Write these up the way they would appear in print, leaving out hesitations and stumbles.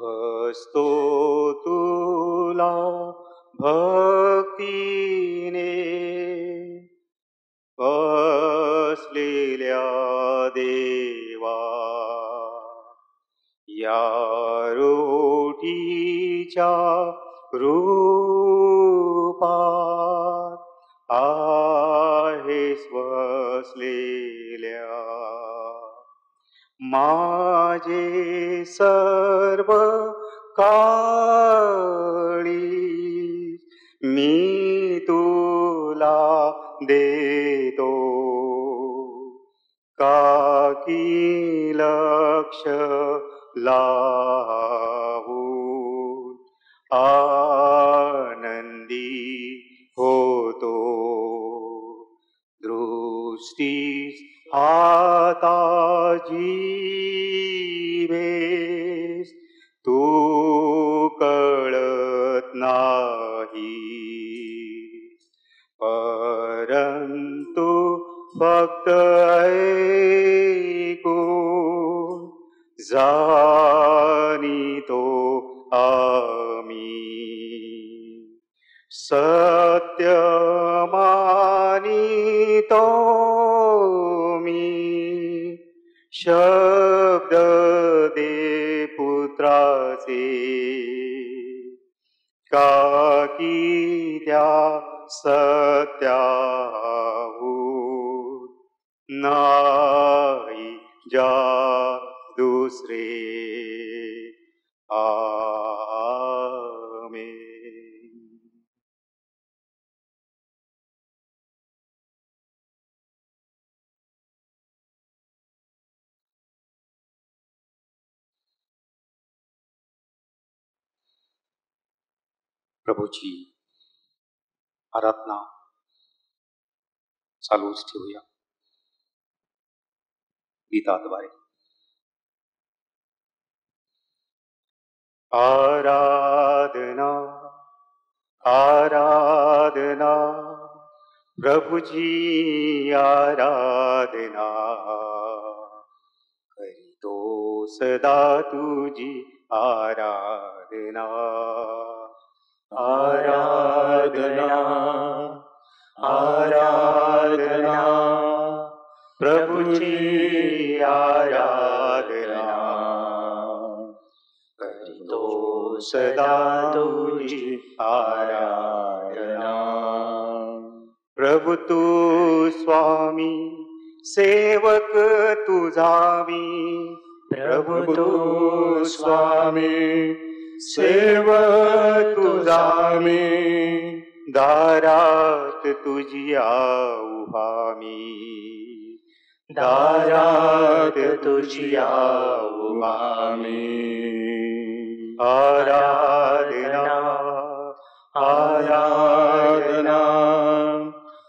बसतो तुला भक्तीने बसलेल्या देवा, या रोटीच्या रूपात आहेस बसलेल्या. माझे सर्व काळी मी तुला देतो, काकी लक्ष लावून आनंदी होतो. दृष्टीस आता जीवेस तू कळत नाही, परंतु फक्त ऐकून जाणितो आम्ही. सत्य मानितो मी, शब्द दे पुत्राचे, काकी त्या सत्याहून नाही जा दुसरे. आमेन. प्रभूची आराधना चालूच ठेवूया गीताद्वारे. आराधना आराधना प्रभुजी आराधना, करीतो सदा तुझी आराधना. आराधना आराधना प्रभुजी आराधना, करीतो सदा तुझी आराधना. प्रभु तू स्वामी सेवक तुझा मी, प्रभु तू स्वामी सेवक तुझा मी, दारात तुझी उभा मी, दारात तुझी उभा मी. आराधना आराधना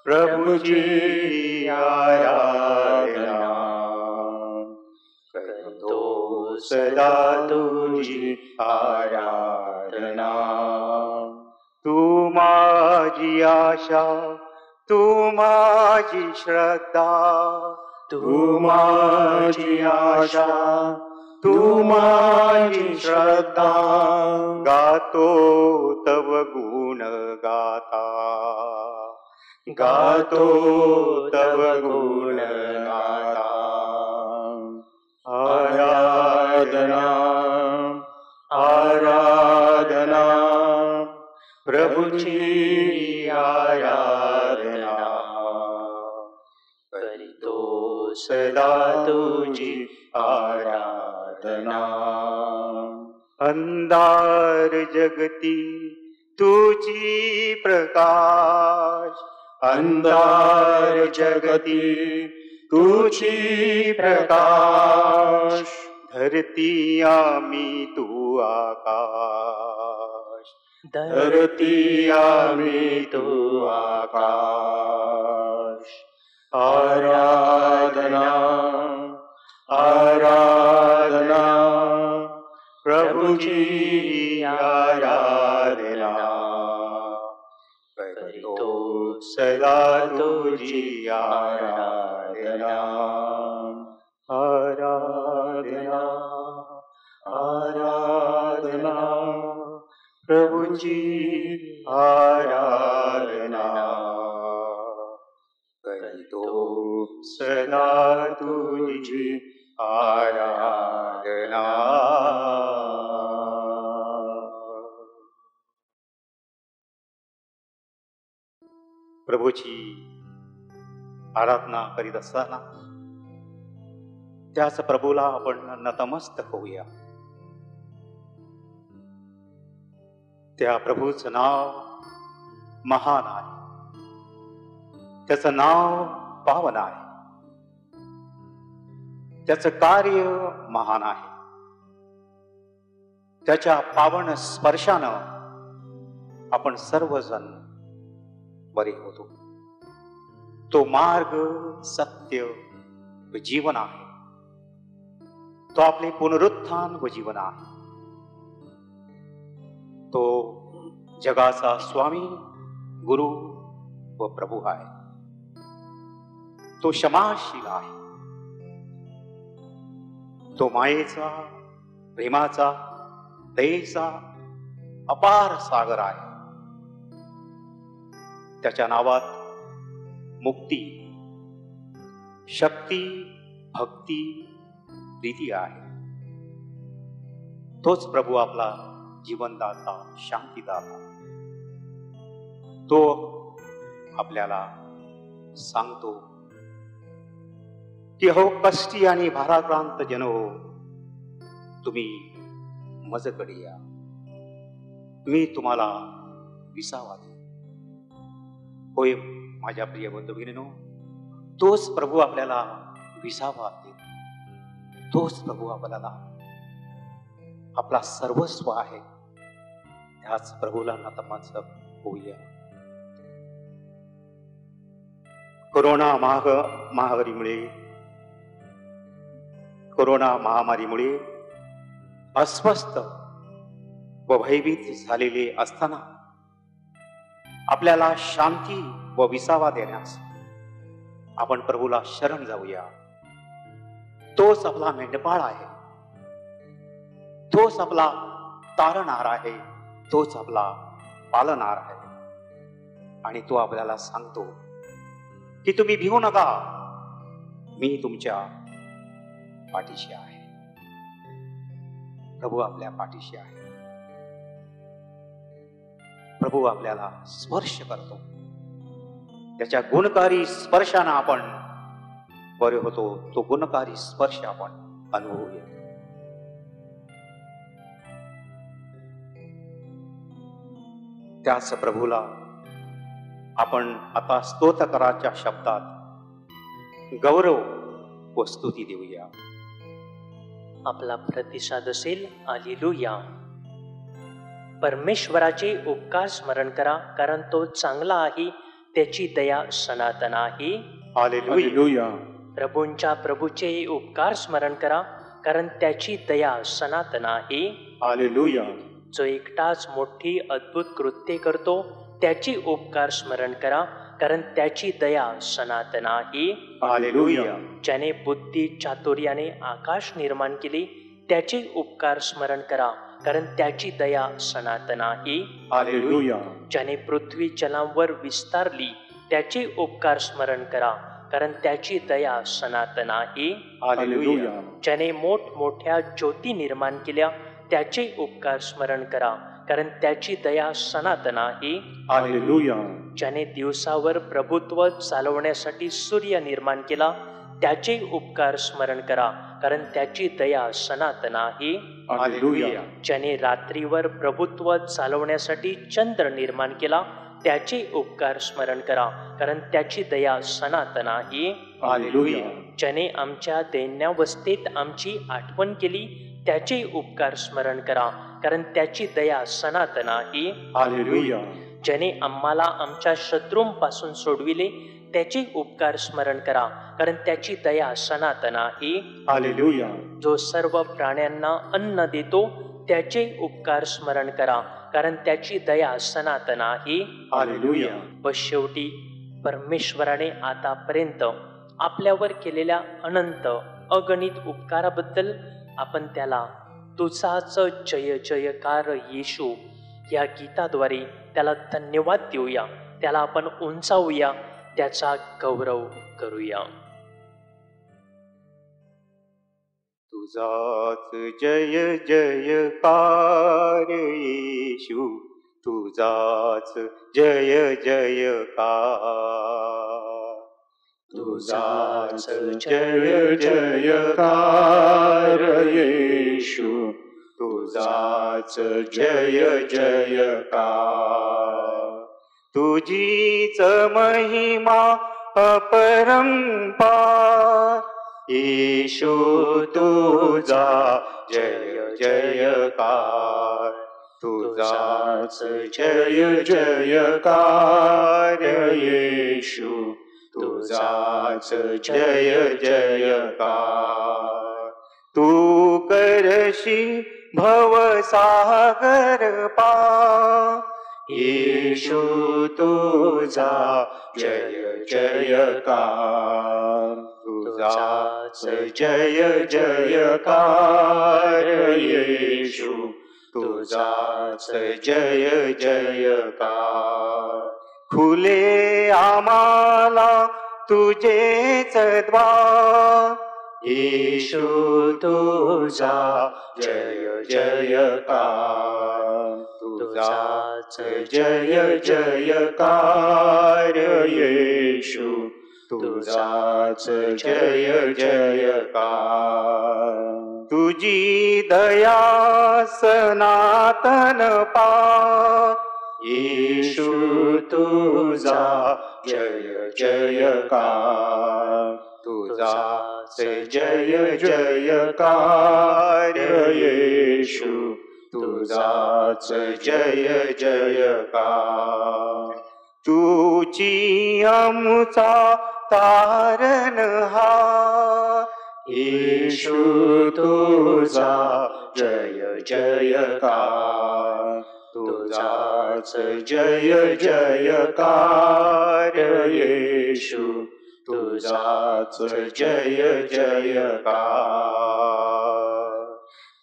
प्रभुजी आराधना, करतो सदा तुझी आराधना. तू माझी आशा, तू माझी श्रद्धा, तू माझी आशा, तू माझी श्रद्धा. गातो तव गुण गाता, गातो तव गुण गाता. आराधना आराधना प्रभुची आराधना, करीतो सदा तुझी आराधना. अंधार जगती तुझी प्रकाश, अंधार जगती तुझी प्रकाश. धरती आम्ही तू आकाश, धरती आम्ही तू आकाश. आराधना आराधना प्रभुजी आराधना, करतो सदा तुझी आराधना. आराधना आराधना तुझी आराधना करीतो सदा तुझी आराधना. प्रभूची आराधना करीत असताना त्याच प्रभूला आपण नतमस्तक होऊया. त्या प्रभूचं नाव महान आहे, त्याचं नाव पावन आहे, त्याचं कार्य महान आहे. त्याच्या पावन स्पर्शानं आपण सर्वजण बरे होतो. तो मार्ग, सत्य व जीवन आहे. तो आपले पुनरुत्थान व जीवन आहे. तो जगाचा स्वामी, गुरु व प्रभू आहे. तो क्षमाशील आहे. तो मायेचा, प्रेमाचा, दयेचा अपार सागर आहे. त्याच्या नावात मुक्ती, शक्ती, भक्ती, प्रीती आहे. तोच प्रभू आपला जीवनदाता, शांतीदाता. तो आपल्याला सांगतो की हो कष्टी आणि भाराक्रांत जन हो, तुम्ही मजकडे या, मी तुम्हाला विसावा देईन. होय माझ्या प्रिय बंधू भगिनींनो, तोच प्रभू आपल्याला विसावा देतो. तोच प्रभू आपल्याला आपला सर्वस्व आहे. त्याच प्रभूला नतमस्तक होऊया. कोरोना महामारीमुळे अस्वस्थ व भयभीत झालेले असताना आपल्याला शांती व विसावा देण्यास आपण प्रभूला शरण जाऊया. तोच आपला मेंढपाळ आहे, तोच आपला तारणारा आहे, तोच आपला पालनार आहे. आणि तो आपल्याला सांगतो की तुम्ही भिवू नका, मी तुमच्या पाठीशी आहे. प्रभू आपल्या पाठीशी आहे. प्रभू आपल्याला स्पर्श करतो. त्याच्या गुणकारी स्पर्शाने आपण बरे होतो. तो गुणकारी स्पर्श आपण अनुभवूया. त्याच प्रभूला आपण आता स्तोत्रकाराच्या शब्दात गौरव व स्तुती देऊया. आपला प्रतिसाद असेल हालेलुया. परमेश्वराचे उपकार स्मरण करा, कारण तो चांगला आहे, त्याची दया सनातन आहे. हालेलुया. प्रभूचे उपकार स्मरण करा, कारण त्याची दया सनातन आहे. हालेलुया. जो एकटाच मोठी अद्भुत कृत्ये करतो, त्याची उपकार स्मरण करा, कारण त्याची दया सनातन आहे. हालेलुया. ज्याने बुद्धी चातुर्याने आकाश निर्माण केले, त्याचे उपकार स्मरण करा, कारण त्याची दया सनातन आहे. हालेलुया. ज्याने पृथ्वी जलांवर विस्तारली, त्याचे उपकार स्मरण करा, कारण त्याची दया सनातन आहे. हालेलुया. ज्याने मोठमोठ्या ज्योती निर्माण केल्या, त्याचे उपकार स्मरण करा, कारण त्याची दया सनातन आहे. हालेलुया. ज्याने दिवसावर प्रभुत्व चालवण्यासाठी सूर्य निर्माण केला, त्याचे उपकार स्मरण करा, कारण त्याची दया सनातन आहे. हालेलुया. ज्याने रात्रीवर प्रभुत्व चालवण्यासाठी चंद्र निर्माण केला, त्याचे उपकार स्मरण करा, कारण त्याची दया सनातन आहे. हालेलुया. ज्याने आमच्या दैन्यावस्थेत आमची आठवण केली, त्याचे उपकार स्मरण करा, कारण त्याची दया सनातन आहे. हालेलुया. ज्याने आम्हाला आमच्या शत्रूंपासून सोडविले, त्याचे उपकार स्मरण करा, कारण त्याची दया सनातन आहे. हालेलुया. जो सर्व प्राण्यांना अन्न देतो, त्याचे उपकार स्मरण करा, कारण त्याची दया सनातन आहे. हालेलुया. व शेवटी परमेश्वराने आतापर्यंत आपल्यावर केलेल्या अनंत अगणित उपकाराबद्दल आपण त्याला तुझाच जय जयकार येशू या गीताद्वारे त्याला धन्यवाद देऊया, त्याला आपण उंचावूया, त्याचा गौरव करूया. तुझाच जय जयकार येशू, तुझाच जय जयकार, तुझाच जय जयकार येशू, तुझाच जय जयकार. तुझीच महिमा अपरंपार येशू, तुझा जय जयकार, तुझाच जय जयकार येशू, तुझाच जय जयकार. तू करशी भवसागर पार येशू, तुझा जय जयकार, तुझाच जय जयकार येशू, तुझाच जय जयकार. खुले आम्हाला तुझेच द्वार येशू, तुझा जय जयकार, तुझाच जय जयकार येशू, तुझाच जय जयकार. तुझी दया सनातन पार येशू, तुझा जय जयकार, तुझाच जय जयकार येशू, तुझाच जय जयकार. तुझी आमचा तारणहार येशू, तुझा जय जयकार, तुझाच जय जयकार येशू, तुझाच जय जयकार,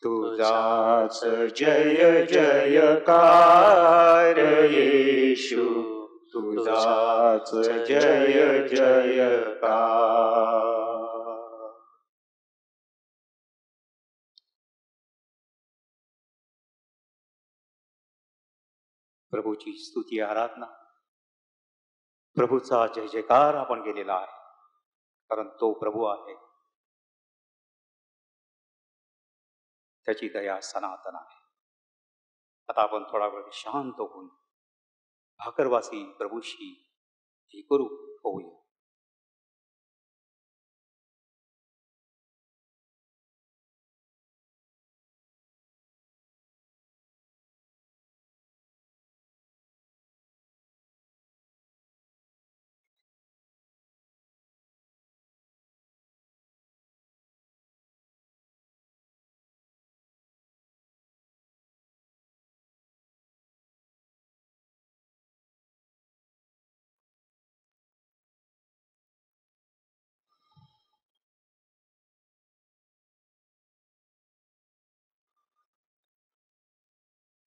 तुझाच जय जयकार येशू, तुझाच जय जयकार. प्रभूची स्तुती आराधना, प्रभूचा जय जयकार आपण केलेला आहे, कारण तो प्रभू आहे, त्याची दया सनातन आहे. आता आपण थोडा वेळ शांत होऊन भाकरवासी प्रभूशी एकरूप होऊया.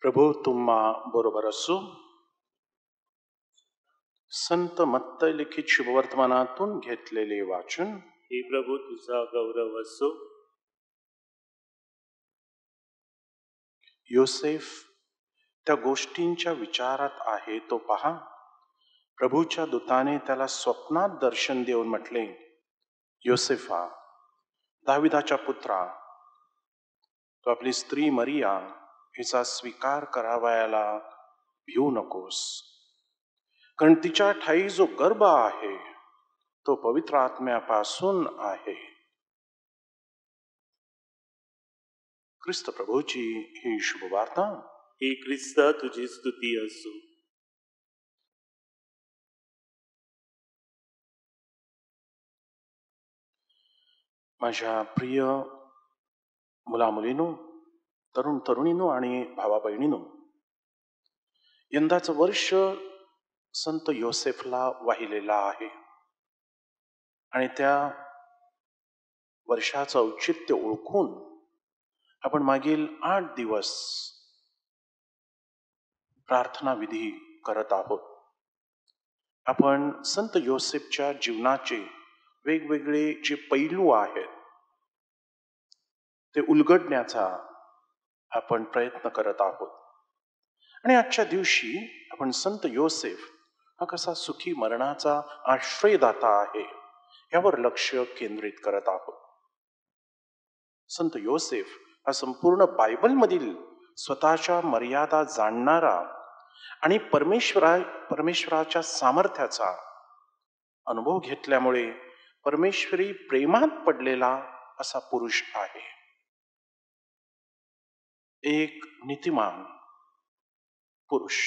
प्रभू तुम्हा बरोबर असो. संत मत्तई लिखित शुभवर्तमानातून घेतलेले वाचन. हे प्रभू तुझा गौरव असो. योसेफ त्या गोष्टींच्या विचारात आहे तो पहा. प्रभूच्या दूताने त्याला स्वप्नात दर्शन देऊन म्हटले, योसेफा, दाविदाच्या पुत्रा, तो आपली स्त्री मरिया हिचा स्वीकार करावयाला भिवू नकोस, कारण तिच्या ठाई जो गर्भ आहे तो पवित्र आत्म्यापासून आहे. ख्रिस्त प्रभूची ही शुभवार्ता. हे ख्रिस्ता तुझी स्तुती असो. माझ्या प्रिय मुला मुलीनो, तरुण तरुणीनो आणि भावा बहिणीनो, यंदाचं वर्ष संत योसेफला वाहिलेला आहे आणि त्या वर्षाचं औचित्य ओळखून आपण मागील 8 दिवस प्रार्थना विधी करत आहोत. आपण संत योसेफच्या जीवनाचे वेगवेगळे जे पैलू आहेत ते उलगडण्याचा आपण प्रयत्न करत आहोत. आणि आजच्या दिवशी आपण संत योसेफ हा कसा सुखी मरणाचा आश्रयदाता आहे यावर लक्ष केंद्रित करत आहोत. संत योसेफ हा संपूर्ण बायबलमधील स्वतःच्या मर्यादा जाणणारा आणि परमेश्वराच्या सामर्थ्याचा अनुभव घेतल्यामुळे परमेश्वरी प्रेमात पडलेला असा पुरुष आहे. एक नीतिमान पुरुष,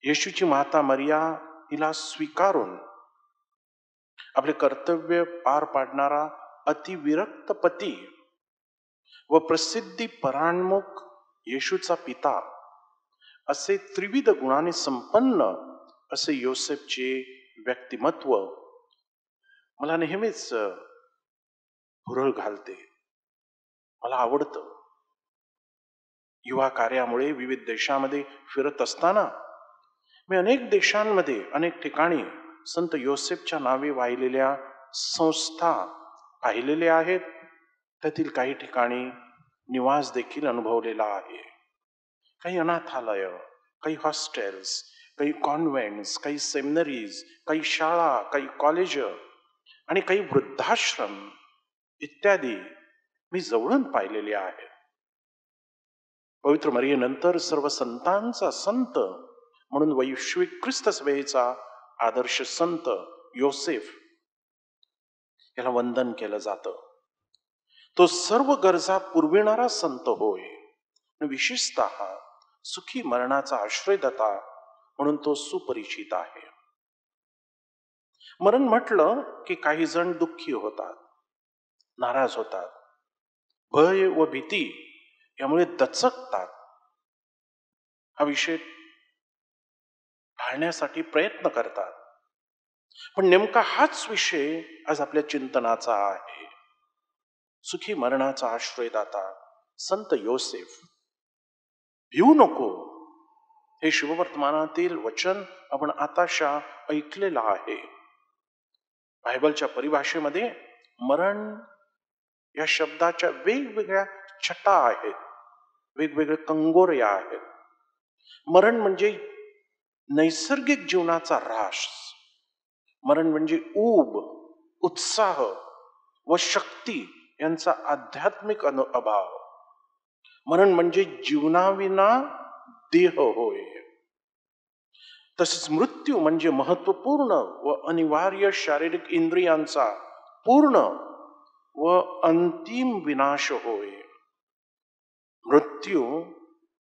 येशूची माता मरिया हिला स्वीकारून आपले कर्तव्य पार पाडणारा अतिविरक्त पती व प्रसिद्धी पराणमुख येशूचा पिता असे त्रिविध गुणाने संपन्न असे योसेफचे व्यक्तिमत्व मला नेहमीच भुरळ घालते, मला आवडतं. युवा कार्यामुळे विविध देशामध्ये फिरत असताना मी अनेक देशांमध्ये अनेक ठिकाणी संत योसेफच्या नावे वाहिलेल्या संस्था पाहिलेल्या आहेत. त्यातील काही ठिकाणी निवास देखील अनुभवलेला आहे. काही अनाथालय, काही हॉस्टेल्स, काही कॉन्व्हेंट्स, काही सेमिनरीज, काही शाळा, काही कॉलेज आणि काही वृद्धाश्रम इत्यादी मी जवळून पाहिलेले आहेत. पवित्र मरियेनंतर सर्व संतांचा संत म्हणून वैश्विक ख्रिस्त सभेचा आदर्श संत योसेफ याला वंदन केलं जातं. तो सर्व गरजा पुरविणारा संत होय. विशेषतः सुखी मरणाचा आश्रयदाता म्हणून तो सुपरिचित आहे. मरण म्हटलं की काही जण दुःखी होतात, नाराज होतात, भय व भीती यामुळे दचकतात. हा विषय टाळण्यासाठी प्रयत्न करतात. पण नेमका हाच विषय आज आपल्या चिंतनाचा आहे. सुखी मरणाचा आश्रयदाता संत योसेफ. भिवू नको हे शुभवर्तमानातील वचन आपण आताशा ऐकलेलं आहे. बायबलच्या परिभाषेमध्ये मरण या शब्दाच्या वेगवेगळ्या छटा आहेत, वेगवेगळे कंगोर्या आहेत. मरण म्हणजे नैसर्गिक जीवनाचा ऱ्हास. मरण म्हणजे ऊब, उत्साह व शक्ती यांचा आध्यात्मिक अभाव. मरण म्हणजे जीवनाविना देह होय. तसेच मृत्यू म्हणजे महत्वपूर्ण व अनिवार्य शारीरिक इंद्रियांचा पूर्ण व अंतिम विनाश होय. मृत्यू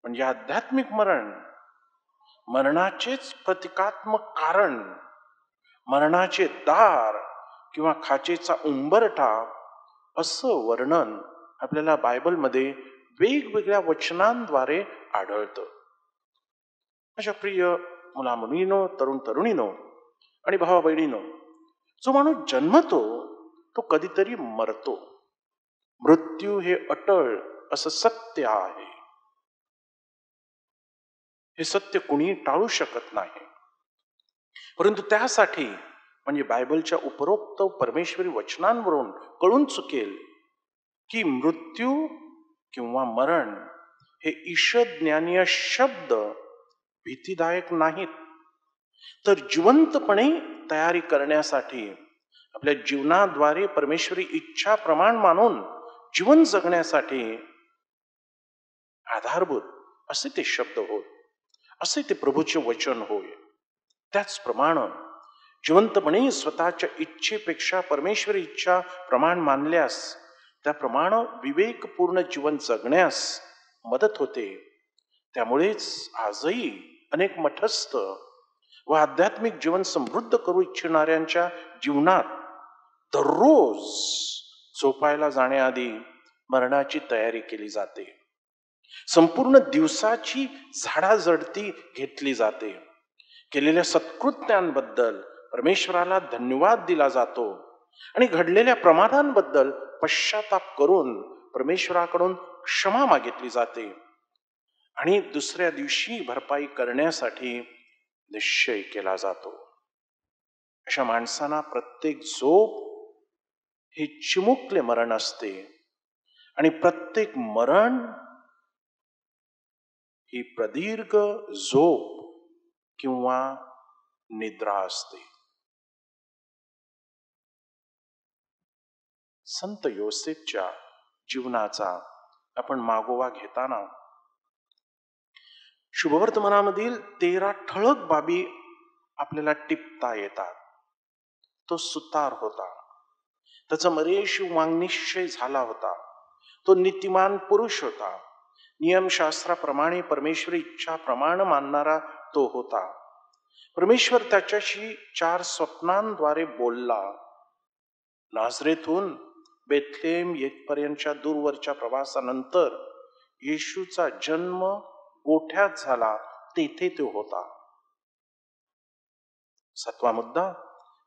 म्हणजे आध्यात्मिक मरण, मरणाचेच प्रतिकात्मक कारण, मरणाचे दार किंवा खाचेचा उंबरठा असं वर्णन आपल्याला बायबलमध्ये वेगवेगळ्या वचनांद्वारे आढळतं. माझ्या प्रिय मुलामुलीनो, तरुण तरुणीनो आणि भावा बहिणीनो, जो माणूस जन्मतो तो कधीतरी मरतो. मृत्यू हे अटळ असं सत्य आहे. हे सत्य कुणी टाळू शकत नाही. परंतु त्यासाठी म्हणजे बायबलच्या उपरोक्त परमेश्वरी वचनांवरून कळून चुकेल की मृत्यू किंवा मरण हे ईशज्ञानीय शब्द भीतीदायक नाहीत, तर जिवंतपणे तयारी करण्यासाठी आपल्या जीवनाद्वारे परमेश्वरी इच्छा प्रमाण मानून जीवन जगण्यासाठी आधारभूत असे ते शब्द होत, असे ते प्रभूचे वचन होय. त्याचप्रमाणे जिवंतपणे स्वतःच्या इच्छेपेक्षा परमेश्वरी इच्छा प्रमाण मानल्यास त्याप्रमाणे विवेकपूर्ण जीवन जगण्यास मदत होते. त्यामुळेच आजही अनेक मठस्थ व आध्यात्मिक जीवन समृद्ध करू इच्छिणाऱ्यांच्या जीवनात दररोज झोपायला जाण्याआधी मरणाची तयारी केली जाते. संपूर्ण दिवसाची झाडाझडती घेतली जाते. केलेल्या सत्कृत्यांबद्दल परमेश्वराला धन्यवाद दिला जातो आणि घडलेल्या प्रमादांबद्दल पश्चाताप करून परमेश्वराकडून क्षमा मागितली जाते. आणि दुसऱ्या दिवशी भरपाई करण्यासाठी निश्चय केला जातो. अशा माणसांना प्रत्येक झोप हे चिमुकले मरण असते आणि प्रत्येक मरण ही प्रदीर्घ झोप किंवा निद्रा असते. संत योसेफच्या जीवनाचा आपण मागोवा घेताना शुभवर्तमानामधील 13 ठळक बाबी आपल्याला टिपता येतात. तो सुतार होता, त्याचा मरेश वाङ्निश्चय झाला होता, तो नीतिमान पुरुष होता, नियमशास्त्राप्रमाणे परमेश्वरी इच्छा प्रमाण मानणारा तो होता. परमेश्वर त्याच्याशी 4 स्वप्नांद्वारे बोलला. नाझरेतून बेथलेम येथपर्यंतच्या दूरवरच्या प्रवासानंतर येशूचा जन्म गोठ्यात झाला, तेथे तो होता. 7वा मुद्दा,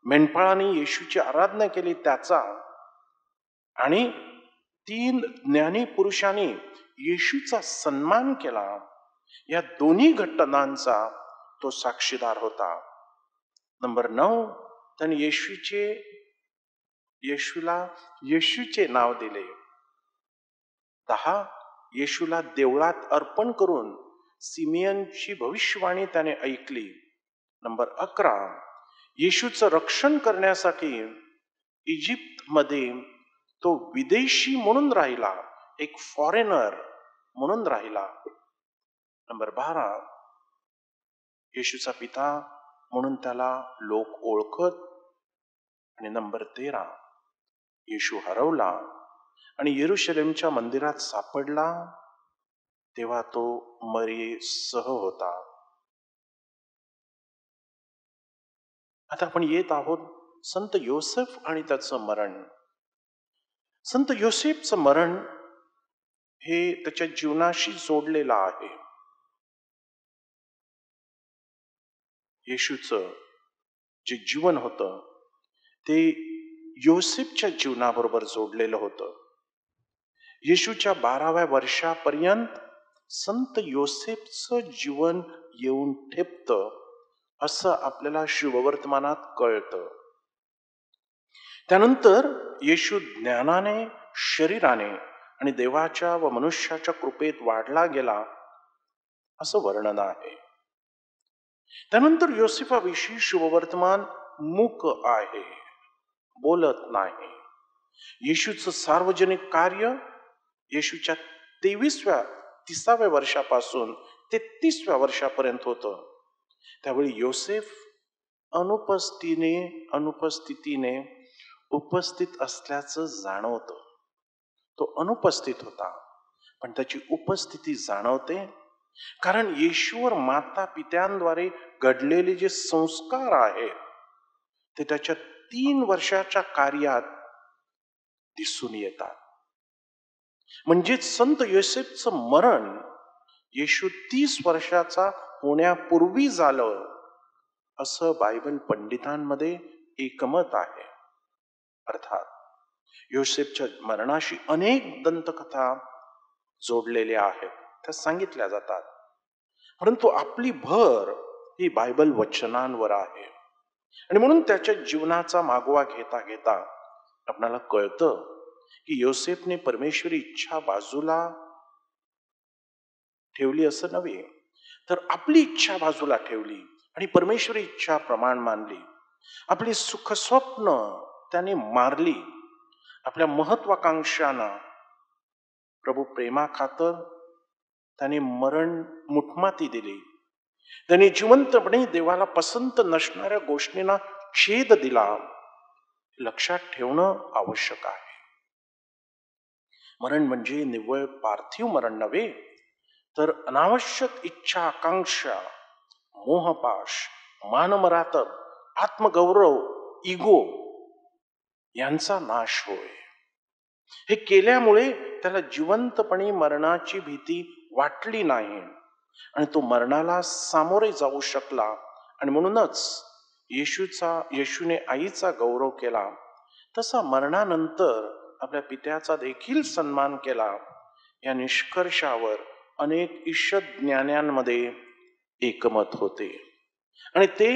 मेंढपाळांनी येशूची आराधना केली त्याचा, आणि 3 ज्ञानी पुरुषांनी येशूचा सन्मान केला. या दोन्ही घटनांचा तो साक्षीदार होता. नंबर 9, त्याने येशूला येशूचे नाव दिले. 10, येशूला देवळात अर्पण करून सिमियनची भविष्यवाणी त्याने ऐकली. नंबर 11, येशूचं रक्षण करण्यासाठी इजिप्तमध्ये तो विदेशी म्हणून राहिला, एक फॉरेनर म्हणून राहिला. नंबर 12, येशूचा पिता म्हणून त्याला लोक ओळखत. आणि नंबर 13, येशू हरवला आणि येरुशलेमच्या मंदिरात सापडला तेव्हा तो मरियेसह होता. आता आपण येत आहोत संत योसेफ आणि त्याचं मरण. संत योसेफचं मरण हे त्याच्या जीवनाशी जोडलेलं आहे. येशूचं जे जीवन होतं ते योसेफच्या जीवनाबरोबर जोडलेलं होतं. येशूच्या 12व्या वर्षापर्यंत संत योसेफचं जीवन येऊन ठेपतं असं आपल्याला शुभवर्तमानात कळतं. त्यानंतर येशू ज्ञानाने, शरीराने आणि देवाच्या व मनुष्याच्या कृपेत वाढला गेला असं वर्णन आहे. त्यानंतर योसेफाविषयी शुभवर्तमान मूक आहे, बोलत नाही. येशूचं सार्वजनिक कार्य येशूच्या 30व्या वर्षापासून 33व्या वर्षापर्यंत होतं. त्यावेळी योसेफ अनुपस्थितीने उपस्थित असल्याचं जाणवतं. तो अनुपस्थित होता, पण त्याची उपस्थिती जाणवते, कारण येशूवर माता पित्यांद्वारे घडलेले जे संस्कार आहेत ते त्याच्या 3 वर्षाच्या कार्यात दिसून येतात. म्हणजेच संत योसेफचं मरण येशू 30 वर्षाचा होण्यापूर्वी झालं असं बायबल पंडितांमध्ये एकमत आहे. अर्थात योसेफच्या मरणाशी अनेक दंतकथा जोडलेल्या आहेत, त्या सांगितल्या जातात, परंतु आपली भर ही बायबल वचनांवर आहे. आणि म्हणून त्याच्या जीवनाचा मागोवा घेता घेता आपल्याला कळतं की योसेफने परमेश्वरी इच्छा बाजूला ठेवली असं नव्हे, तर आपली इच्छा बाजूला ठेवली आणि परमेश्वरी इच्छा प्रमाण मानली. आपली सुख स्वप्न त्याने मारली. आपल्या महत्वाकांक्षांना प्रभू प्रेमा खातर त्याने मरण मुठमाती दिली. त्याने जिवंतपणे देवाला पसंत नसणाऱ्या गोष्टींना छेद दिला. लक्षात ठेवणं आवश्यक आहे. मरण म्हणजे निव्वळ पार्थिव मरण नव्हे, तर अनावश्यक इच्छा, आकांक्षा, मोहपाश, मानमरातब, आत्मगौरव, इगो यांचा नाश होय. हे केल्यामुळे त्याला जिवंतपणे मरणाची भीती वाटली नाही आणि तो मरणाला सामोरे जाऊ शकला. आणि म्हणूनच येशूने आईचा गौरव केला, तसा मरणानंतर आपल्या पित्याचा देखील सन्मान केला. या निष्कर्षावर अनेक ईषद ज्ञानांमध्ये एकमत होते आणि ते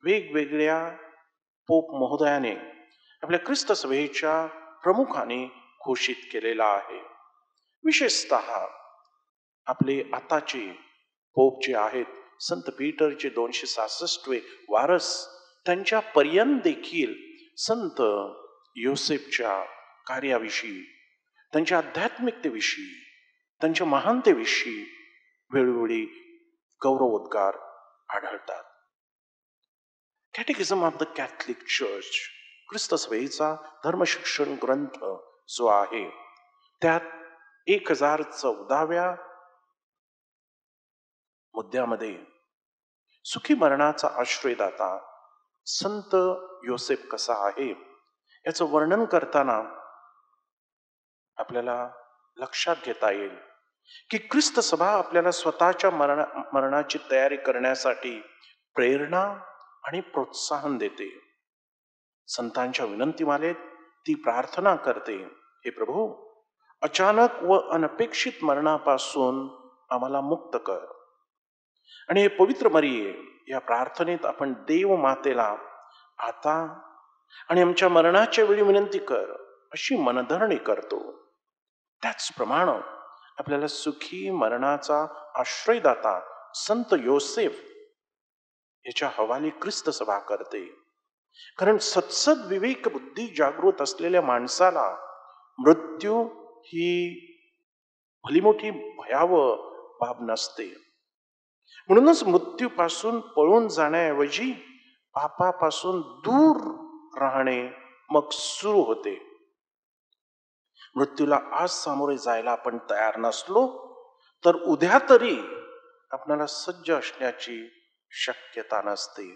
वेगवेगळ्या पोप महोदयाने आपल्या ख्रिस्त सभेच्या प्रमुखाने घोषित केलेला आहे. विशेषतः आपले आताचे पोप जे आहेत संत पीटरचे 266वे वारस, त्यांच्यापर्यंत देखील संत योसेफच्या कार्याविषयी, त्यांच्या आध्यात्मिकतेविषयी, त्यांच्या महानतेविषयी वेळोवेळी गौरवोद्गार आढळतात. कॅटेकिझम ऑफ द कॅथलिक चर्च, ख्रिस्त सभेचा धर्मशिक्षण ग्रंथ जो आहे, त्यात 1014व्या मुद्द्यामध्ये सुखी मरणाचा आश्रयदाता संत योसेफ कसा आहे याचं वर्णन करताना आपल्याला लक्षात घेता येईल की ख्रिस्त सभा आपल्याला स्वतःच्या मरणाची तयारी करण्यासाठी प्रेरणा आणि प्रोत्साहन देते. संतांच्या विनंतीमालेत ती प्रार्थना करते, हे प्रभू, अचानक व अनपेक्षित मरणापासून आम्हाला मुक्त कर. आणि हे पवित्र मरिये या प्रार्थनेत आपण देव मातेला आता आणि आमच्या मरणाच्या वेळी विनंती कर अशी मनधरणी करतो. त्याचप्रमाणे आपल्याला सुखी मरणाचा आश्रयदाता संत योसेफ याच्या हवाली ख्रिस्त सभा करते. कारण सत्सद विवेक बुद्धी जागृत असलेल्या माणसाला मृत्यू ही भली मोठी भयावह बाब नसते. म्हणूनच मृत्यूपासून पळून जाण्याऐवजी पापापासून दूर राहणे मग सुरू होते. मृत्यूला आज सामोरे जायला आपण तयार नसलो तर उद्या तरी आपल्याला सज्ज असण्याची शक्यता नसते.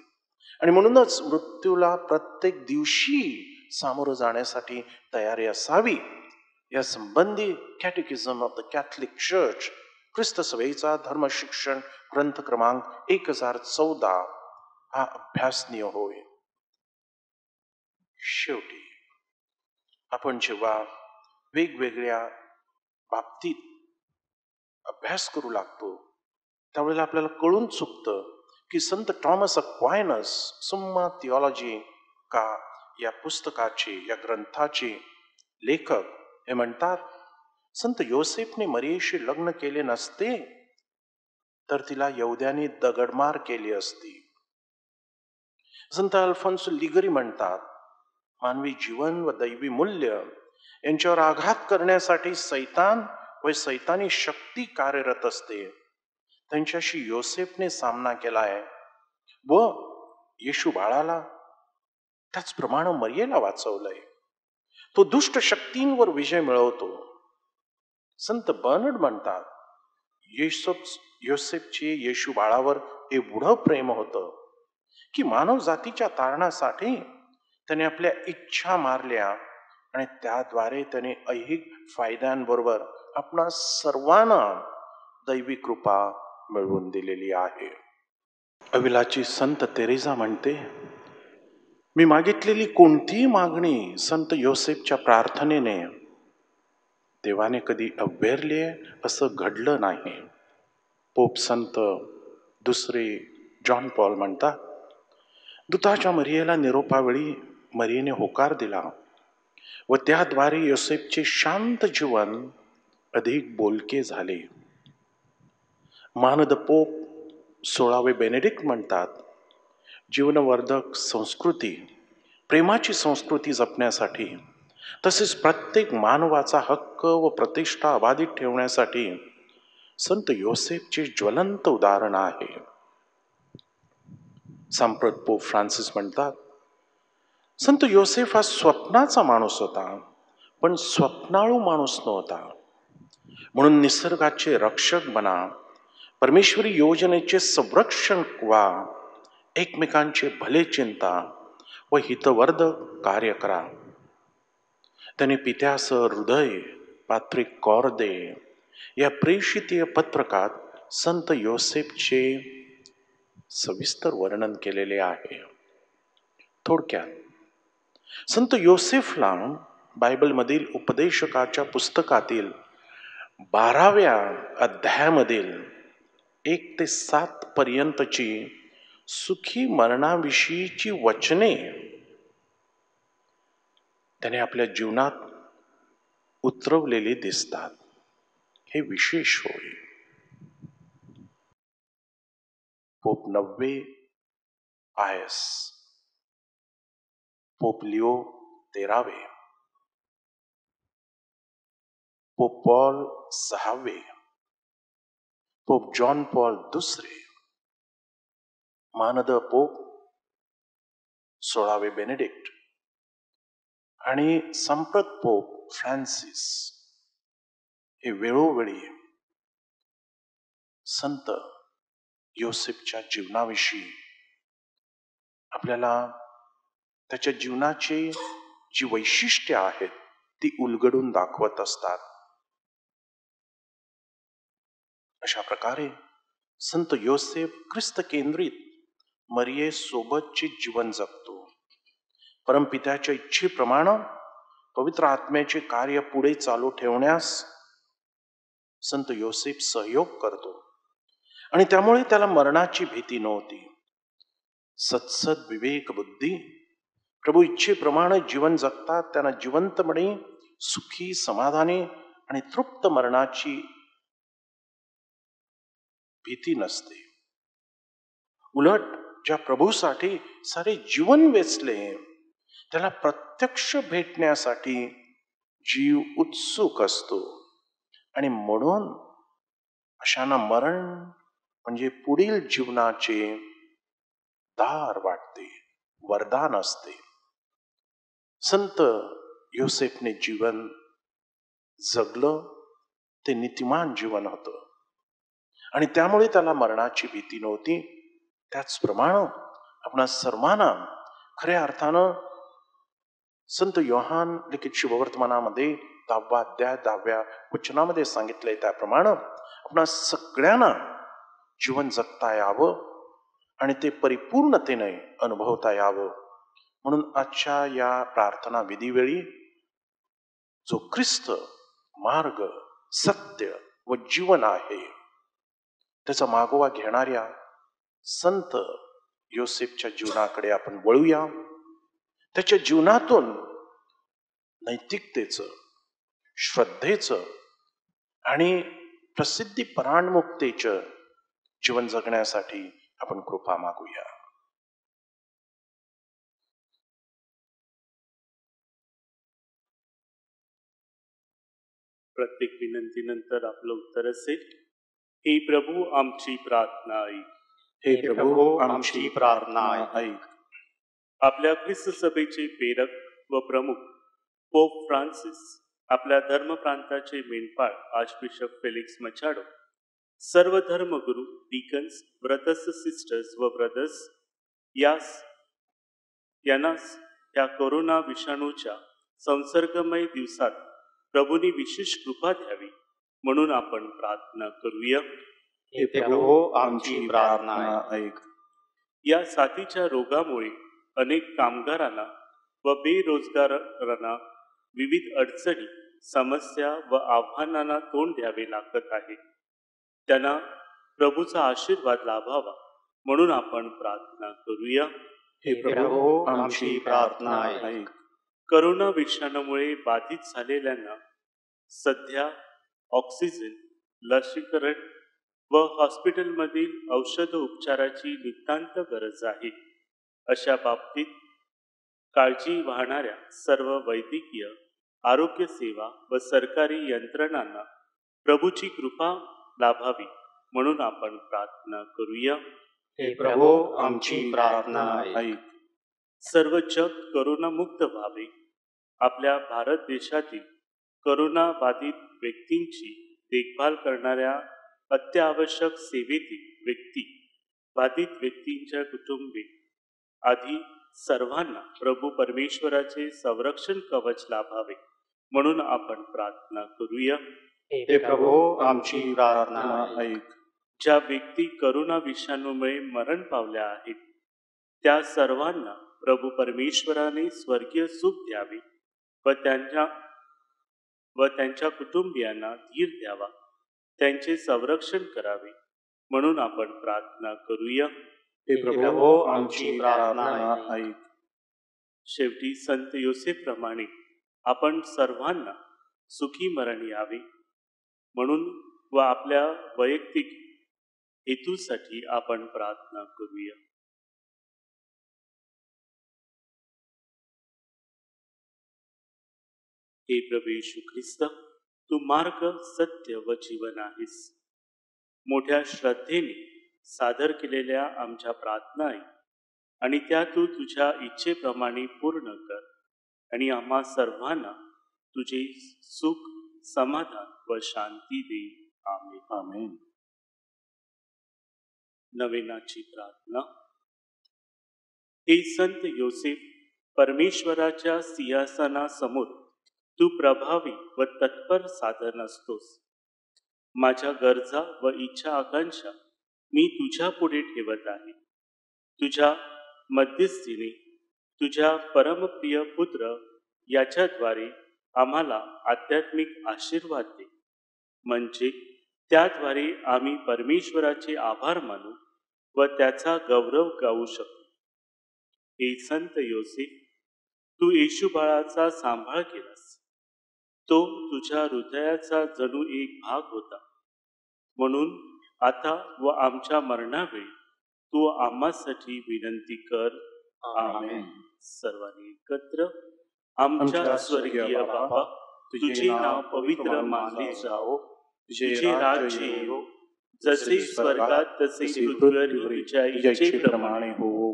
आणि म्हणूनच मृत्यूला प्रत्येक दिवशी सामोरं जाण्यासाठी तयारी असावी. या संबंधी कॅटेकिझम ऑफ द कॅथलिक चर्च, ख्रिस्त सभेचा धर्मशिक्षण ग्रंथ क्रमांक 1014 हा अभ्यासनीय होय. शेवटी आपण जेव्हा वेगवेगळ्या बाबतीत अभ्यास करू लागतो त्यावेळेला आपल्याला कळून चुकतं की संत थॉमस अक्वायनस सुम्मा थिओलॉजी का या पुस्तकाचे, या ग्रंथाचे लेखक हे म्हणतात, संत योसेफने मरियेशी लग्न केले नसते तर तिला यहुद्याने दगडमार केली असती. संत अल्फोन्सो लिगरी म्हणतात, मानवी जीवन व दैवी मूल्य यांच्यावर आघात करण्यासाठी सैतान व सैतानी शक्ती कार्यरत असते. त्यांच्याशी योसेफने सामना केलाय व येशू बाळाला त्याचप्रमाणे मरियेला वाचवलंय. तो दुष्ट शक्तींवर विजय मिळवतो. संत बर्नर्ड म्हणतात, योसेफचे येशू बाळावर एवढं प्रेम होतं की मानव जातीच्या तारणासाठी त्याने आपल्या इच्छा मारल्या आणि त्याद्वारे त्याने ऐहिक फायद्यांबरोबर आपणा सर्वांना दैवी कृपा मिळवून दिलेली आहे. अविलाची संत तेरेसा म्हणते, मी मागितलेली कोणतीही मागणी संत योसेफच्या प्रार्थनेने देवाने कधी अव्हेरली असं घडलं नाही. पोप संत दुसरे जॉन पॉल म्हणतात, दूताच्या मरियेला निरोपावेळी मरियेने होकार दिला व त्याद्वारे योसेफचे शांत जीवन अधिक बोलके झाले. मानद पोप 16वे बेनेडिक्ट म्हणतात, जीवनवर्धक संस्कृती, प्रेमाची संस्कृती जपण्यासाठी तसेच प्रत्येक मानवाचा हक्क व प्रतिष्ठा अबाधित ठेवण्यासाठी संत योसेफचे ज्वलंत उदाहरण आहे. सांप्रत पोप फ्रान्सिस म्हणतात, संत योसेफ हा स्वप्नाचा माणूस होता पण स्वप्नाळू माणूस नव्हता. म्हणून निसर्गाचे रक्षक बना, परमेश्वरी योजनेचे संरक्षण व्हा, एकमेकांचे भले चिंता व हितवर्धक कार्य करा. त्याने पित्यासह हृदय पात्रिक कॉर्दे या प्रेषितीय पत्रकात संत योसेफचे सविस्तर वर्णन केलेले आहे. थोडक्यात संत योसेफला बायबलमधील उपदेशकाच्या पुस्तकातील 12व्या अध्यायामधील 1 ते 7 पर्यंतची सुखी मरणाविषयीची वचने त्याने आपल्या जीवनात उतरवलेली दिसतात. हे विशेष होय. पोप 9 पायस, pope Leo 13, pope Paul 6, pope John Paul 2, मानद पोप 16 बेनेडिक्ट आणि संप्रत पोप फ्रान्सिस हे वेळोवेळी संत योसेफच्या जीवनाविषयी आपल्याला त्याच्या जीवनाची जी वैशिष्ट्ये आहेत ती उलगडून दाखवत असतात. अशा प्रकारे संत योसेफ ख्रिस्त केंद्रित मरिये सोबतचे जीवन जगतो. परमपित्याच्या इच्छेप्रमाणे पवित्र आत्म्याचे कार्य पुढे चालू ठेवण्यास संत योसेफ सहयोग करतो आणि त्यामुळे त्याला मरणाची भीती नव्हती. सत्सद विवेक बुद्धी प्रभू इच्छेप्रमाणे जीवन जगतात त्यांना जिवंतपणे सुखी समाधानी आणि तृप्त मरणाची भीती नसते. उलट ज्या प्रभूसाठी सारे जीवन वेचले त्याला प्रत्यक्ष भेटण्यासाठी जीव उत्सुक असतो आणि म्हणून अशांना मरण म्हणजे पुढील जीवनाचे दार वाटते, वरदान असते. संत योसेफने जीवन जगलं ते नीतिमान जीवन होतं आणि त्यामुळे त्याला मरणाची भीती नव्हती. त्याचप्रमाणे आपणा सर्वांना खऱ्या अर्थानं संत योहान लिखित शुभवर्तमानामध्ये 10 अध्याय 10 वचनामध्ये सांगितलंय त्याप्रमाणे आपणा सगळ्यांना जीवन जगता यावं आणि ते परिपूर्णतेने अनुभवता यावं. म्हणून आजच्या या प्रार्थना विधीवेळी जो ख्रिस्त मार्ग, सत्य व जीवन आहे त्याचा मागोवा घेणाऱ्या संत योसेफच्या जीवनाकडे आपण वळूया. त्याच्या जीवनातून नैतिकतेचं, श्रद्धेचं आणि प्रसिद्धी परायणमुक्तेचं जीवन जगण्यासाठी आपण कृपा मागूया. प्रत्येक विनंतीनंतर आपलं उत्तर असेल, हे प्रभू आमची प्रार्थना ऐक. हे प्रभू आमची प्रार्थना ऐक. आपल्या ख्रिस्त सभेचे प्रेरक व प्रमुख पोप फ्रान्सिस, आपल्या धर्मप्रांताचे मेंढपाळ आर्चबिशप फेलिक्स मचाडो, सर्व धर्मगुरू, डिकन्स, ब्रदर्स, सिस्टर्स व ब्रदर्स यांनाच या कोरोना विषाणूच्या संसर्गमय दिवसात प्रभूंनी विशेष कृपा द्यावी म्हणून आपण प्रार्थना करूया. हे प्रभू आमची प्रार्थना ऐक. या साथीच्या रोगामुळे अनेक कामगारांना व बेरोजगारांना विविध अडचणी, समस्या व आव्हानांना तोंड द्यावे लागत आहे. त्यांना प्रभूचा आशीर्वाद लाभावा म्हणून आपण प्रार्थना करूया. हे प्रभू आमची प्रार्थना ऐक. करोना विषाणूमुळे बाधित झालेल्यांना सध्या ऑक्सिजन, लसीकरण व हॉस्पिटलमधील औषध उपचाराची नितांत गरज आहे. अशा बाबतीत काळजी वाहणाऱ्या सर्व वैद्यकीय, आरोग्य सेवा व सरकारी यंत्रणांना प्रभूची कृपा लाभावी म्हणून आपण प्रार्थना करूया. हे प्रभू आमची प्रार्थना ऐक. सर्व जग करोनामुक्त व्हावे. आपल्या भारत देशातील करोना बाधित व्यक्तींची देखभाल करणाऱ्या अत्यावश्यक सेवेतील व्यक्ती, बाधित व्यक्तींच्या कुटुंबे आधी सर्वांना प्रभू परमेश्वराचे संरक्षण कवच लाभावे म्हणून आपण प्रार्थना करूया. हे प्रभू आमची प्रार्थना ऐक. ज्या व्यक्ती करोना विषाणूमुळे मरण पावल्या आहेत त्या सर्वांना प्रभू परमेश्वराने स्वर्गीय सुख द्यावे व त्यांच्या व त्यांच्या कुटुंबियांना धीर द्यावा, त्यांचे संरक्षण करावे म्हणून आपण प्रार्थना करूया. हे प्रभो, आमची प्रार्थना ऐक. शेवटी संत योसेफ प्रमाणे आपण सर्वांना सुखी मरण यावे म्हणून व आपल्या वैयक्तिक हेतूसाठी आपण प्रार्थना करूया. हे प्रभू येशू ख्रिस्त, तू मार्ग, सत्य व जीवन आहेस. मोठ्या श्रद्धेने सादर केलेल्या आमच्या प्रार्थना आहे आणि त्या तू तुझ्या इच्छेप्रमाणे पूर्ण कर आणि आम्हा सर्वांना तुझे सुख, समाधान व शांती दे. आमेन. आमेन. नवेनाची प्रार्थना. हे संत योसेफ, परमेश्वराच्या सिंहासनासमोर तू प्रभावी व तत्पर साधन असतोस. माझ्या गरजा व इच्छा आकांक्षा मी तुझ्या पुढे ठेवत आहे. तुझ्या मध्यस्थीने तुझ्या परमप्रिय पुत्र याच्याद्वारे आम्हाला आध्यात्मिक आशीर्वाद दे, म्हणजे त्याद्वारे आम्ही परमेश्वराचे आभार मानू व त्याचा गौरव गाऊ शकू. हे संत योसेफ, तू येशू बाळाचा सांभाळ केलास. तो तुझ्या हृदयाचा जणू एक भाग होता. म्हणून आता व आमच्या मरणावेळी तू आम्हासाठी विनंती कर. आमेन. सर्वांनी एकत्र. आमच्या स्वर्गीय बाबा, तुझे नाव पवित्र मानले जाओ, तुझे राज्य येवो, जसे स्वर्गात तसे पृथ्वीवर तुझ्या इच्छेप्रमाणे हो.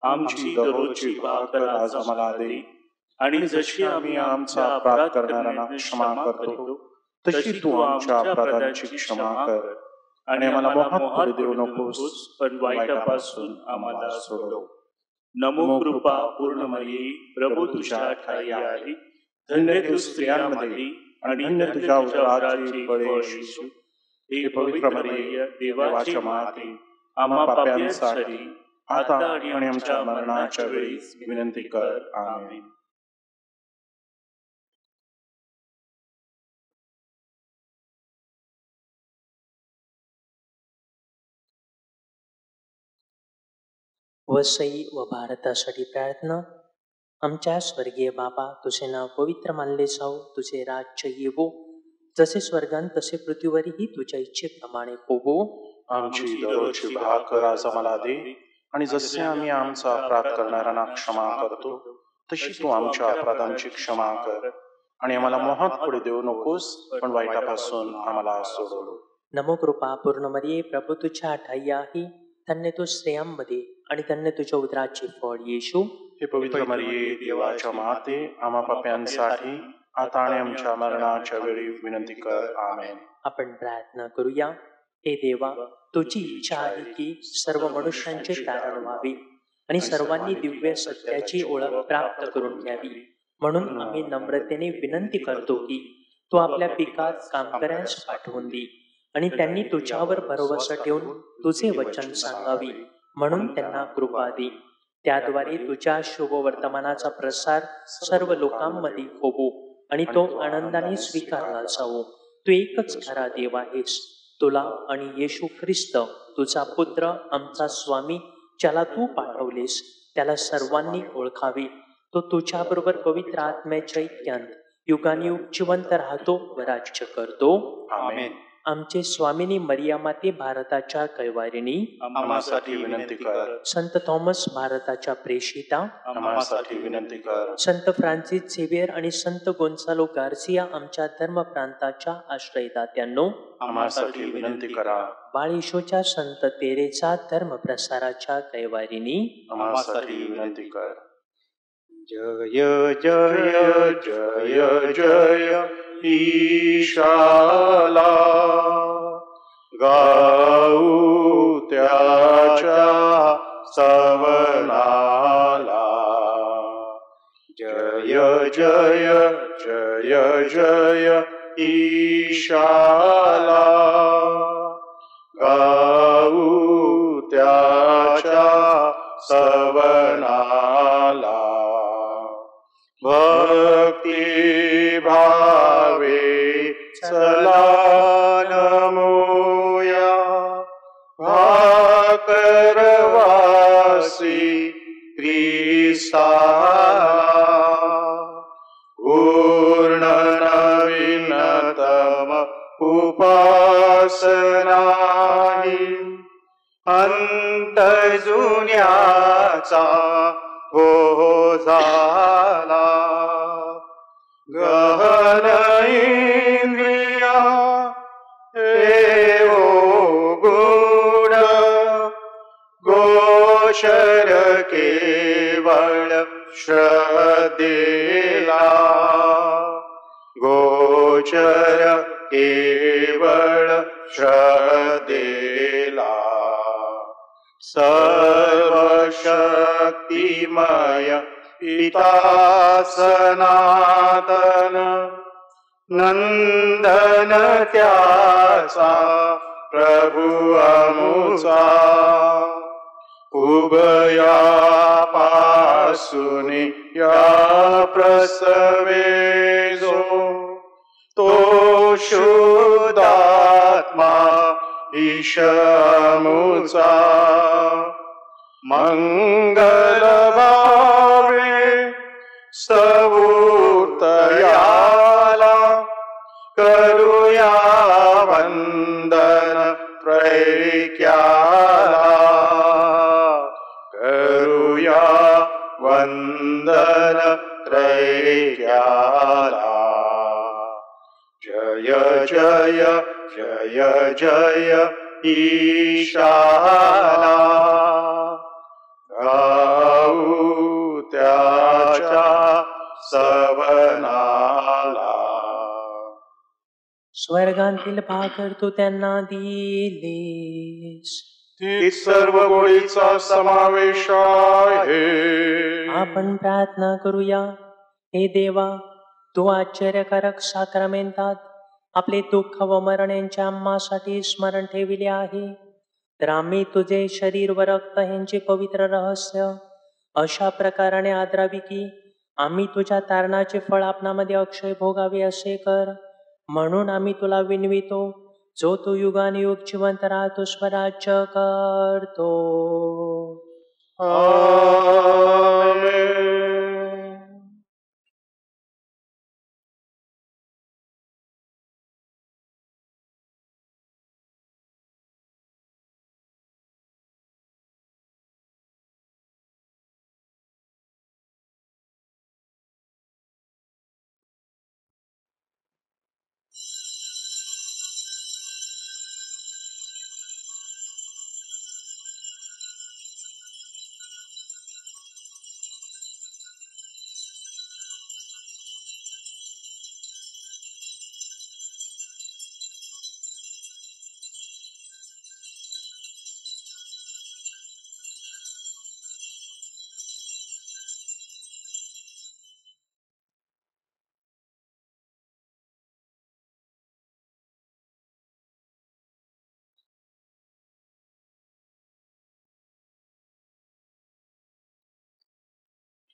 आमची दररोजची भाकर आज आम्हाला दे, आणि जशी आम्ही आमचा अपराध करणाऱ्यांना क्षमा करतो, तशी तू आमच्या अपराधांची क्षमा कर, आणि आम्हाला मोहात देऊ नकोस, पण वाईटापासून आम्हाला सोडव. नमो कृपा पूर्ण मरिये, प्रभू तुझ्या ठाई आहे. धन्य तू स्त्रियांमध्ये आणि धन्य तुझ्या उदराचे फळ येशू. हे पवित्र मरिये, देवाची माते, आम्हा पाप्यांसाठी आता आणि आमच्या मरणाच्या वेळी विनंती कर. आमेन. वसई व भारतासाठी प्रार्थना. आमच्या स्वर्गीय बाबा, तुझे नाव पवित्र मानले जाओ, तुझे राज्य येवो, जसे स्वर्गात तसे पृथ्वीवरही तुझ्या इच्छेप्रमाणे होवो. आमची दररोजची भाकर आज आम्हाला दे, आणि जसे आम्ही आमचा अपराध करणाऱ्यांना क्षमा करतो, तशी तू आमच्या अपराधांची क्षमा कर, आणि आम्हाला मोहात पुढे देऊ नकोस, पण वाईटापासून आम्हाला सोडव. नमो कृपा पूर्ण मरिये, प्रभू तुझ्या ठाई आहे. धन्य तू स्त्रियांमध्ये आणि धन्य तुझ्या उदराचे फळ येशू. हे पवित्र मरिये, देवाच्या माते, आम्हा पाप्यांसाठी आता आणि आमच्या मरणाच्या वेळी विनंती कर. आमेन. आपण प्रार्थना करूया. हे देवा, तुझी इच्छा आहे की सर्व मनुष्यांचे तारण व्हावे आणि सर्वांनी दिव्य सत्याची ओळख प्राप्त करून घ्यावी. म्हणून आम्ही नम्रतेने विनंती करतो की तू आपल्या पिकात कामकऱ्यांस पाठवून दे आणि त्यांनी तुझ्यावर भरोसा ठेवून तुझे वचन सांगावे, म्हणून त्यांना कृपा दे. त्याद्वारे तुझ्या शुभ वर्तमानाचा प्रसार सर्व लोकांमध्ये होवो आणि तो आनंदाने स्वीकारला जावो. तू एकच खरा देव आहेस. तुला आणि येशू ख्रिस्त तुझा पुत्र, आमचा स्वामी, ज्याला तू पाठवलेस, त्याला सर्वांनी ओळखावे. तो तुझ्याबरोबर पवित्र आत्म्याच्या ऐक्यात युगानुयुग जिवंत राहतो व राज्य करतो. आमेन. आमचे स्वामिनी मरिया माते, भारताच्या कैवारिणी, आम्हासाठी विनंती कर. संत थॉमस, भारताच्या प्रेषिता, आम्हासाठी विनंती कर. संत फ्रान्सिस झेवियर आणि संत गोन्सालो गार्सिया, आमच्या धर्मप्रांताच्या आश्रयदात्यांनो, आम्हासाठी विनंती करा. बाळ येशूच्या संत तेरेचा धर्म प्रसाराच्या कैवारिणी, आम्हासाठी विनंती कर. जय जय जय जय ईशाला, गाऊ त्याच्या सवनाला. जय जय जय जय ईशाला, गाऊ त्याच्या सवनाला. भक्ती भावे चला नमोया भाकरवासी ख्रिस्ताला पूर्ण नवीनतम उपासनाही अंत जुन्याचा हो झाला गहन इंद्रिया एवो गुण गोचर केवळ श्रद्धेला गोचर केवळ श्रद्धेला सर्वशक्तिमय पिता सनातन नंदन त्याचा प्रभु अमुचा उभयापासून या प्रसवे जो तो शुद्धात्मा ईश अमुचा मंगल भावे स्तवूतयाला करूया वंदन त्रैक्याला करूया वंदन त्रैक्याला जय जय जय जय ईशाला गाऊ त्याच्या सवनाला स्वर्गांतील भाकर तू त्यांना दिलीस ती सर्व गोळीचा समावेश आहे. आपण प्रार्थना करूया. हे देवा, तू आश्चर्यकारक साक्रमेंतात आपले दुःख व मरण यांच्या आम्हासाठी स्मरण ठेविले आहे. तर आम्ही तुझे शरीर व रक्त यांचे पवित्र रहस्य अशा प्रकाराने आदरावी की आम्ही तुझ्या तारणाचे फळ आपणामध्ये अक्षय भोगावे असे कर. म्हणून आम्ही तुला विनवितो, जो तू युगानुयुग जिवंत राहतो स्वराज्य करतो. आमेन.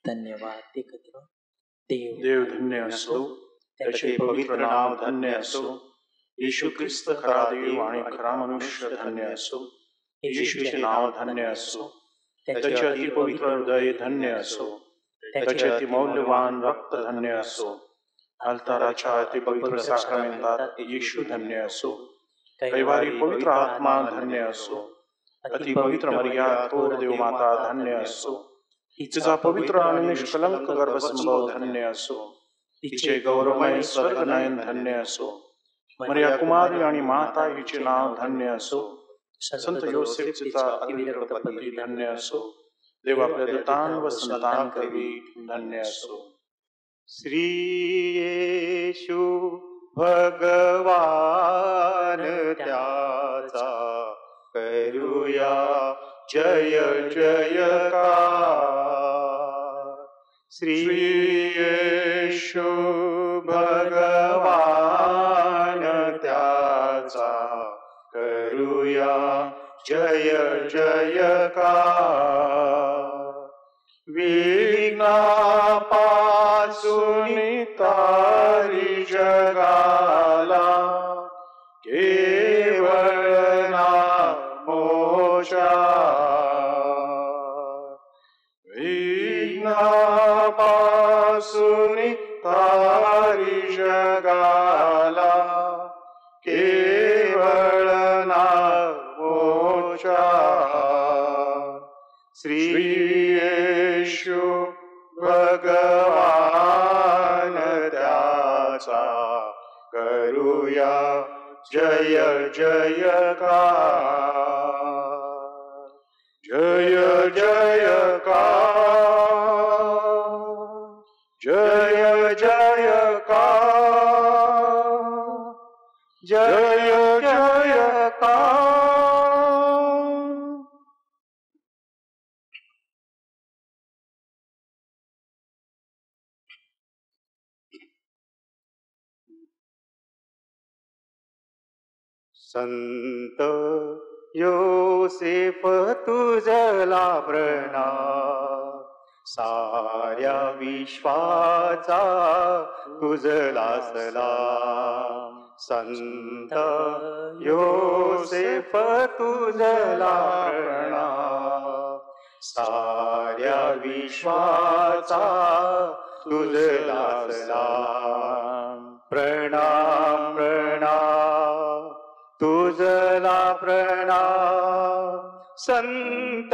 धन्यवाद. एकत्र देव धन्य असो, त्याचे पवित्र नाव धन्य असो. येशू ख्रिस्त खरा देव आणि खरा मनुष्य धन्य असो. येशूचे नाव धन्य असो. त्याचे अतिपवित्र हृदय धन्य असो. त्याचे अतिमौल्यवान रक्त धन्य असो. अल्ताराच्या अतिपवित्र साक्रमेंतात येशू धन्य असो. कैवारी पवित्र आत्मा धन्य असो. अतिपवित्र मर्या थोर देवमाता धन्य असो. तिचा पवित्र आणि निष्कलंक गर्भसंभव धन्य असो. तिचे गौरवमय स्वर्गनयन धन्य असो. मर्या कुमारी आणि माता हिचे नाव धन्य असो. संत योसेफचा अतिविरक्त पती धन्य असो. देव आपल्या दूतान व संतांकरवी धन्य असो. श्री येशू भगवान त्याचा करूया जय जयकार. श्री येशू भगवान त्याचा करूया जय जयकार. विघ्नापासून तारी जगाला केवळ नामोच्या विघ्नापासून तारी जगाला केवळ नामोच्या श्री येशू भगवान त्याचा करूया जय जयकार जय जयकार जय जयकार जय जयकार. संत योसेफ तुझला प्रणाम, साऱ्या विश्वाचा तुझला सलाम. संत योसेफ तुझला प्रणाम, साऱ्या विश्वाचा तुझला सलाम. प्रणाम प्रणाम तुझला प्रणाम, संत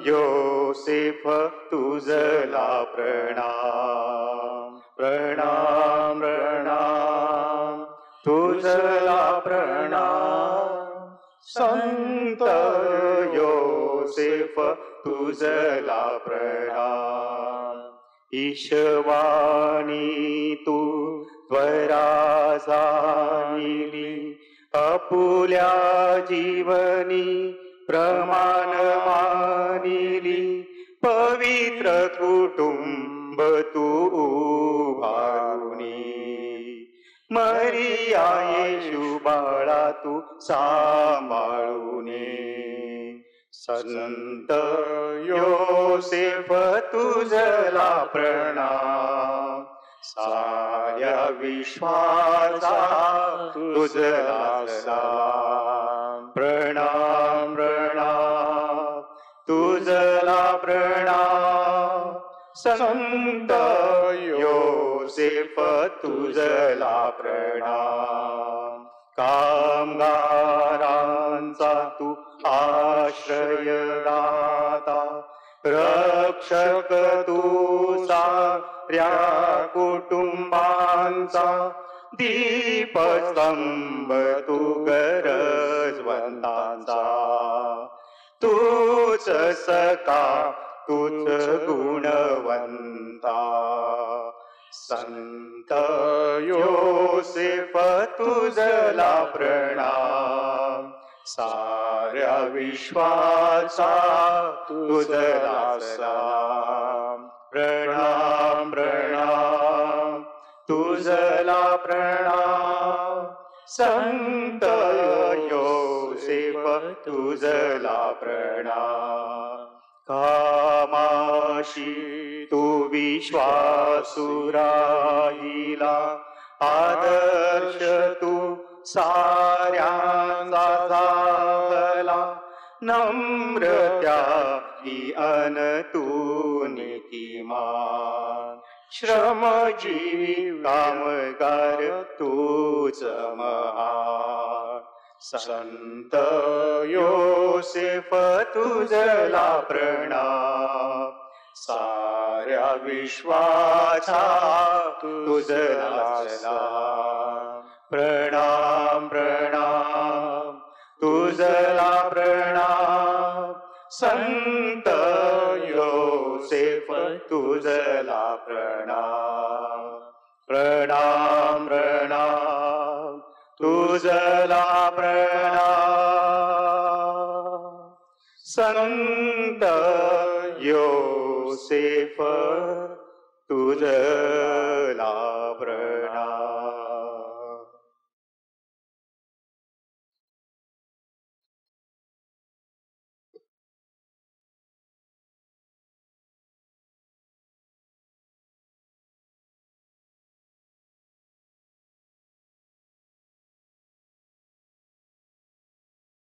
योसेफ तुझला प्रणाम. प्रणाम प्रणाम तुझला प्रणाम, संत योसेफ तुझला प्रणाम. ईशवाणी तू त्वरा जाणिली, आपुल्या जीवनी प्रमाण मानिली. पवित्र कुटुंब तू उभारुनी, मरिया येशू बाळा तू सांभाळूने. संत योसेफ तुझला प्रणाम, साऱ्या विश्वाचा तुझला सलाम. प्रणाम प्रणाम तुझला प्रणाम, संत योसेफ तुझला प्रणाम. कामगारांचा तू आश्रय दाता, रक्षक तू साऱ्या कुटुंबांचा. दीपस्तंभ तू गरजवंतांचा, तूच सका तूच गुणवंता. संत योसेफ तुझला प्रणाम, साऱ्या विश्वाचा तुझला सलाम. प्रणाम प्रणाम तुझला प्रणाम, संत योसेफ तुझला प्रणाम. कामाशी तू विश्वासू राहिला, आदर्श तू साऱ्यांचा झाला. नम्र त्यागी अन तू नीतिमान, श्रमजीवी कामगार तूच महान. संत योसेफ तुझला प्रणाम, साऱ्या विश्वाचा तुझला सलाम. प्रणाम प्रणाम तुझला प्रणाम, संत योसेफ तुझला प्रणाम. प्रणाम प्रणाम तुझला प्रणाम, संत योसेफ तुझला